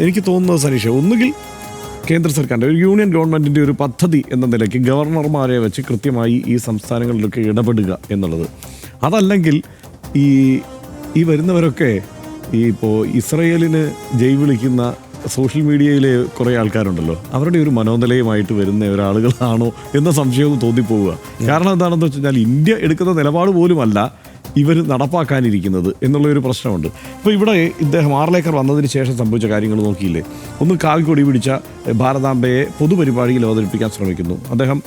എനിക്ക് തോന്നുന്നത് സനീഷ, ഒന്നുകിൽ കേന്ദ്ര സർക്കാരിൻ്റെ ഒരു യൂണിയൻ ഗവൺമെൻറ്റിൻ്റെ ഒരു പദ്ധതി എന്ന നിലയ്ക്ക് ഗവർണർമാരെ വെച്ച് കൃത്യമായി ഈ സംസ്ഥാനങ്ങളിലൊക്കെ ഇടപെടുക എന്നുള്ളത്. അതല്ലെങ്കിൽ ഈ വരുന്നവരൊക്കെ ഇപ്പോൾ ഇസ്രയേലിന് ജയ് വിളിക്കുന്ന സോഷ്യൽ മീഡിയയിലെ കുറേ ആൾക്കാരുണ്ടല്ലോ, അവരുടെ ഒരു മനോനിലയുമായിട്ട് വരുന്ന ഒരാളുകളാണോ എന്ന സംശയവും തോന്നിപ്പോവുക. കാരണം എന്താണെന്ന് വെച്ച് കഴിഞ്ഞാൽ ഇന്ത്യ എടുക്കുന്ന നിലപാട് പോലുമല്ല ഇവർ നടപ്പാക്കാനിരിക്കുന്നത് എന്നുള്ളൊരു പ്രശ്നമുണ്ട്. ഇപ്പോൾ ഇവിടെ ഇദ്ദേഹം ആർലേക്കർ വന്നതിന് ശേഷം സംഭവിച്ച കാര്യങ്ങൾ നോക്കിയില്ലേ? ഒന്ന് കാവിക്കൊടി പിടിച്ച ഭാരതാംബയെ പൊതുപരിപാടിയിൽ അവതരിപ്പിക്കാൻ ശ്രമിക്കുന്നു. അദ്ദേഹം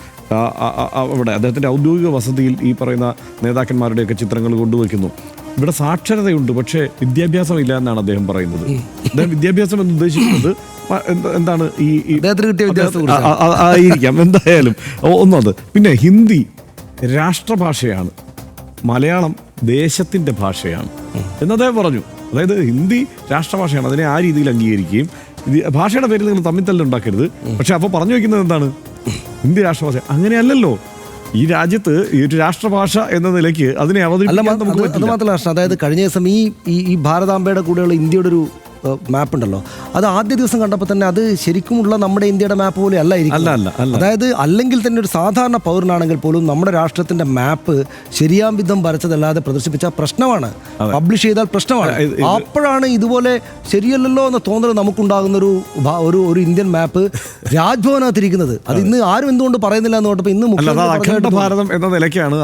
അവിടെ അദ്ദേഹത്തിൻ്റെ ഔദ്യോഗിക വസതിയിൽ ഈ പറയുന്ന നേതാക്കന്മാരുടെയൊക്കെ ചിത്രങ്ങൾ കൊണ്ടുവയ്ക്കുന്നു. ഇവിടെ സാക്ഷരതയുണ്ട്, പക്ഷേ വിദ്യാഭ്യാസം ഇല്ല എന്നാണ് അദ്ദേഹം പറയുന്നത്. അദ്ദേഹം വിദ്യാഭ്യാസം എന്ന് ഉദ്ദേശിക്കുന്നത് എന്താണ്? ആയിരിക്കാം എന്തായാലും ഒന്നത്. പിന്നെ ഹിന്ദി രാഷ്ട്രഭാഷയാണ്, മലയാളം ദേശത്തിൻ്റെ ഭാഷയാണ് എന്നതേ പറഞ്ഞു. അതായത് ഹിന്ദി രാഷ്ട്രഭാഷയാണ്, അതിനെ ആ രീതിയിൽ അംഗീകരിക്കുകയും ഭാഷയുടെ പേരിൽ നിങ്ങൾ തമ്മിൽ തല്ലുണ്ടാക്കരുത്. പക്ഷെ അപ്പോൾ പറഞ്ഞു വയ്ക്കുന്നത് എന്താണ്? ഹിന്ദി രാഷ്ട്രഭാഷ. അങ്ങനെയല്ലല്ലോ. ഈ രാജ്യത്ത് ഈ ഒരു രാഷ്ട്രഭാഷ എന്ന നിലയ്ക്ക് അതിനെ അവതരിപ്പിക്കാൻ നമുക്ക് പറ്റില്ല. അത് മാത്രമല്ല, അതായത് കഴിഞ്ഞ ദിവസം ഈ ഭാരതാംബയുടെ കൂടെയുള്ള ഇന്ത്യയുടെ ഒരു മാപ്പ് ഉണ്ടല്ലോ, അത് ആദ്യ ദിവസം കണ്ടപ്പോൾ തന്നെ അത് ശരിക്കുമുള്ള നമ്മുടെ ഇന്ത്യയുടെ മാപ്പ് പോലെ അല്ല. അതായത് അല്ലെങ്കിൽ തന്നെ ഒരു സാധാരണ പൗരനാണെങ്കിൽ പോലും നമ്മുടെ രാഷ്ട്രത്തിന്റെ മാപ്പ് ശരിയാം വിധം വരച്ചതല്ലാതെ പ്രദർശിപ്പിച്ച പ്രശ്നമാണ്, പബ്ലിഷ് ചെയ്താൽ പ്രശ്നമാണ്. അപ്പോഴാണ് ഇതുപോലെ ശരിയല്ലല്ലോ എന്ന തോന്നൽ നമുക്കുണ്ടാകുന്ന ഒരു ഇന്ത്യൻ മാപ്പ് രാജ്ഭവനകത്തിരിക്കുന്നത്. അത് ഇന്ന് ആരും എന്തുകൊണ്ട് പറയുന്നില്ല എന്ന് പറഞ്ഞപ്പോൾ ഇന്ന് ഭാരതം എന്ന നിലയ്ക്കാണ്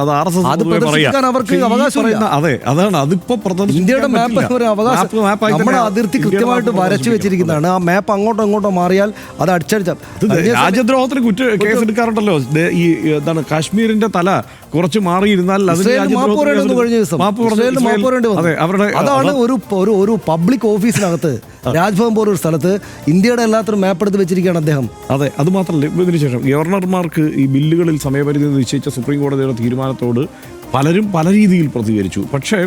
അത് പ്രദർശിപ്പിക്കാൻ അവർക്ക് അവകാശമില്ല. അതെ, അതാണ് അതിപ്പോ ഇന്ത്യയുടെ മാപ്പ് അവകാശം നമ്മുടെ അതിർത്തി കൃത്യമായിട്ട് വരച്ചു വെച്ചിരിക്കുന്നതാണ്. ആ മാപ്പ് അങ്ങോട്ടോ ഇങ്ങോട്ടോ മാറിയാൽ അത് രാജ്യദ്രോഹത്തിന് കേസെടുക്കാറുണ്ടല്ലോ. ഈ എന്താണ് കാശ്മീരിന്റെ തല കുറച്ച് മാറിയിരുന്നാൽ അതാണ് ഒരു പബ്ലിക് ഓഫീസിനകത്ത് രാജ്ഭവൻ പോലൊരു സ്ഥലത്ത് ഇന്ത്യയുടെ എല്ലാത്തിനും മാപ്പ് എടുത്ത് വെച്ചിരിക്കുകയാണ് അദ്ദേഹം. അതെ, അത് മാത്രമല്ല, ഇതിനുശേഷം ഗവർണർമാർക്ക് ഈ ബില്ലുകളിൽ സമയപരിധി നിശ്ചയിച്ച സുപ്രീം കോടതിയുടെ തീരുമാനത്തോട് പലരും പല രീതിയിൽ പ്രതികരിച്ചു. പക്ഷേ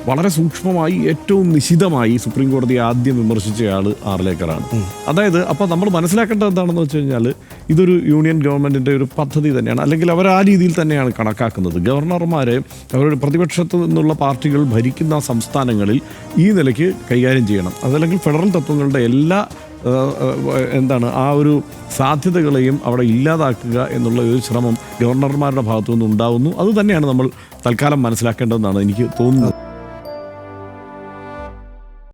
വളരെ സൂക്ഷ്മമായി ഏറ്റവും നിശിതമായി സുപ്രീം കോടതി ആദ്യം വിമർശിച്ചയാൾ ആർലേക്കറാണ്. അതായത് അപ്പോൾ നമ്മൾ മനസ്സിലാക്കേണ്ടത് എന്താണെന്ന് വെച്ച് കഴിഞ്ഞാൽ ഇതൊരു യൂണിയൻ ഗവൺമെൻറ്റിൻ്റെ ഒരു പദ്ധതി തന്നെയാണ്, അല്ലെങ്കിൽ അവർ ആ രീതിയിൽ തന്നെയാണ് കണക്കാക്കുന്നത്. ഗവർണർമാരെ അവരുടെ പ്രതിപക്ഷത്തു നിന്നുള്ള പാർട്ടികൾ ഭരിക്കുന്ന സംസ്ഥാനങ്ങളിൽ ഈ നിലയ്ക്ക് കൈകാര്യം ചെയ്യണം. അതല്ലെങ്കിൽ ഫെഡറൽ തത്വങ്ങളുടെ എല്ലാ ആ ഒരു സാധ്യതകളെയും അവിടെ ഇല്ലാതാക്കുക എന്നുള്ള ഒരു ശ്രമം ഗവർണർമാരുടെ ഭാഗത്തു നിന്നുണ്ടാകുന്നു. അത് തന്നെയാണ് നമ്മൾ തൽക്കാലം മനസ്സിലാക്കേണ്ടതെന്നാണ് എനിക്ക് തോന്നുന്നത്.